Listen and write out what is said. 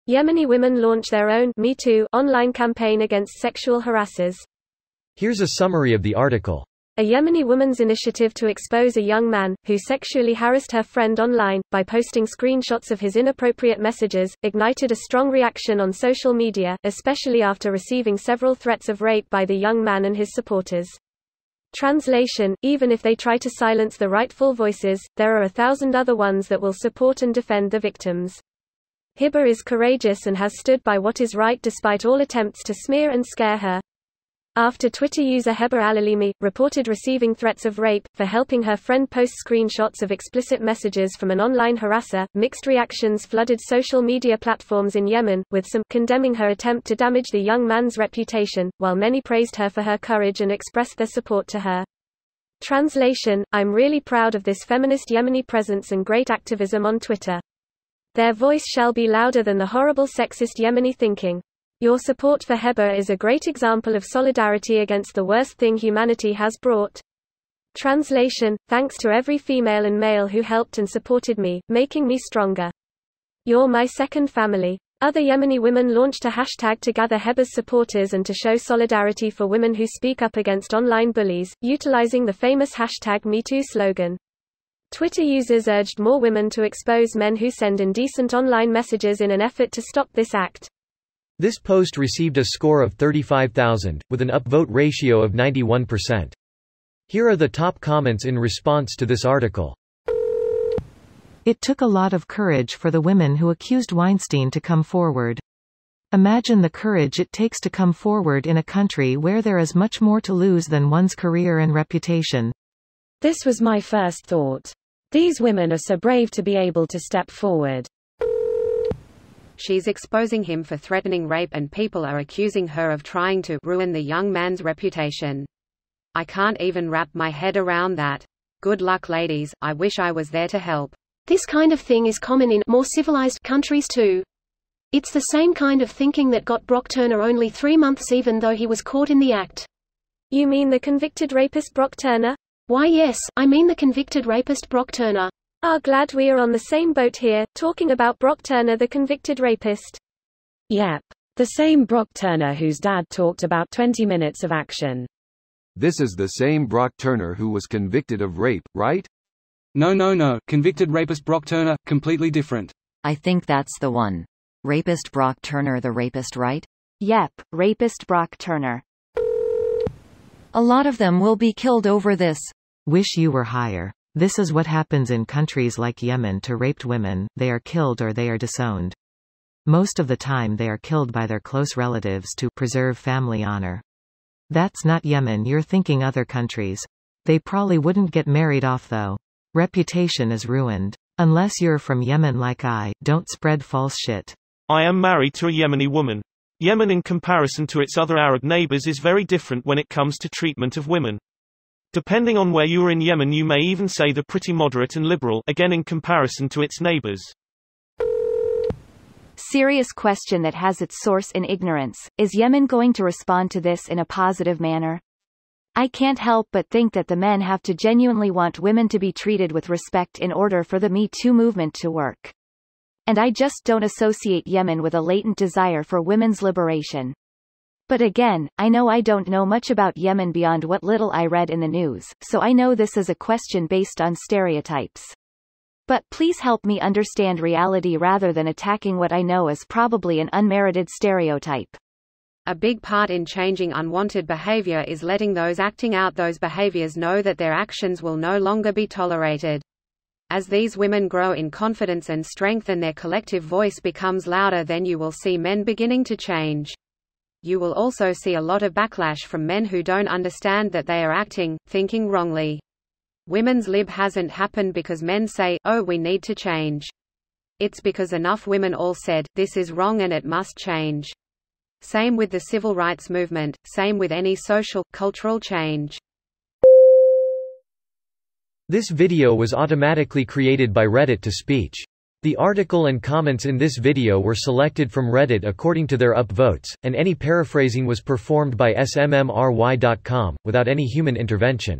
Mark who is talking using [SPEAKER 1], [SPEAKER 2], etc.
[SPEAKER 1] Yemeni women launch their own Me Too online campaign against sexual harassers.
[SPEAKER 2] Here's a summary of the article.
[SPEAKER 1] A Yemeni woman's initiative to expose a young man, who sexually harassed her friend online, by posting screenshots of his inappropriate messages, ignited a strong reaction on social media, especially after receiving several threats of rape by the young man and his supporters. Translation: even if they try to silence the rightful voices, there are 1,000 other ones that will support and defend the victims. Hiba is courageous and has stood by what is right despite all attempts to smear and scare her. After Twitter user Heba Alalimi reported receiving threats of rape for helping her friend post screenshots of explicit messages from an online harasser, mixed reactions flooded social media platforms in Yemen, with some condemning her attempt to damage the young man's reputation, while many praised her for her courage and expressed their support to her. Translation: I'm really proud of this feminist Yemeni presence and great activism on Twitter. Their voice shall be louder than the horrible sexist Yemeni thinking. Your support for Heba is a great example of solidarity against the worst thing humanity has brought. Translation: thanks to every female and male who helped and supported me, making me stronger. You're my second family. Other Yemeni women launched a hashtag to gather Heba's supporters and to show solidarity for women who speak up against online bullies, utilizing the famous hashtag #MeToo slogan. Twitter users urged more women to expose men who send indecent online messages in an effort to stop this act.
[SPEAKER 2] This post received a score of 35,000, with an upvote ratio of 91%. Here are the top comments in response to this article.
[SPEAKER 3] It took a lot of courage for the women who accused Weinstein to come forward. Imagine the courage it takes to come forward in a country where there is much more to lose than one's career and reputation.
[SPEAKER 4] This was my first thought. These women are so brave to be able to step forward.
[SPEAKER 5] She's exposing him for threatening rape and people are accusing her of trying to ruin the young man's reputation. I can't even wrap my head around that. Good luck, ladies, I wish I was there to help.
[SPEAKER 6] This kind of thing is common in more civilized countries too. It's the same kind of thinking that got Brock Turner only 3 months even though he was caught in the act.
[SPEAKER 1] You mean the convicted rapist Brock Turner?
[SPEAKER 6] Why yes, I mean the convicted rapist Brock Turner.
[SPEAKER 1] Glad we are on the same boat here, talking about Brock Turner, the convicted rapist.
[SPEAKER 4] Yep. The same Brock Turner whose dad talked about 20 minutes of action.
[SPEAKER 7] This is the same Brock Turner who was convicted of rape, right?
[SPEAKER 8] No. Convicted rapist Brock Turner, completely different.
[SPEAKER 9] I think that's the one. Rapist Brock Turner, the rapist, right?
[SPEAKER 10] Yep, rapist Brock Turner.
[SPEAKER 9] A lot of them will be killed over this.
[SPEAKER 3] Wish you were higher. This is what happens in countries like Yemen to raped women, they are killed or they are disowned. Most of the time they are killed by their close relatives to preserve family honor. That's not Yemen, you're thinking other countries. They probably wouldn't get married off though. Reputation is ruined. Unless you're from Yemen like I, don't spread false shit.
[SPEAKER 11] I am married to a Yemeni woman. Yemen in comparison to its other Arab neighbors is very different when it comes to treatment of women. Depending on where you are in Yemen, you may even say they're pretty moderate and liberal, again in comparison to its neighbors.
[SPEAKER 10] Serious question that has its source in ignorance. Is Yemen going to respond to this in a positive manner? I can't help but think that the men have to genuinely want women to be treated with respect in order for the Me Too movement to work. And I just don't associate Yemen with a latent desire for women's liberation. But again, I know I don't know much about Yemen beyond what little I read in the news, so I know this is a question based on stereotypes. But please help me understand reality rather than attacking what I know is probably an unmerited stereotype.
[SPEAKER 5] A big part in changing unwanted behavior is letting those acting out those behaviors know that their actions will no longer be tolerated. As these women grow in confidence and strength and their collective voice becomes louder, then you will see men beginning to change. You will also see a lot of backlash from men who don't understand that they are acting, thinking wrongly. Women's lib hasn't happened because men say, oh, we need to change. It's because enough women all said, this is wrong and it must change. Same with the civil rights movement, same with any social, cultural change.
[SPEAKER 2] This video was automatically created by Reddit to speech. The article and comments in this video were selected from Reddit according to their upvotes, and any paraphrasing was performed by smmry.com, without any human intervention.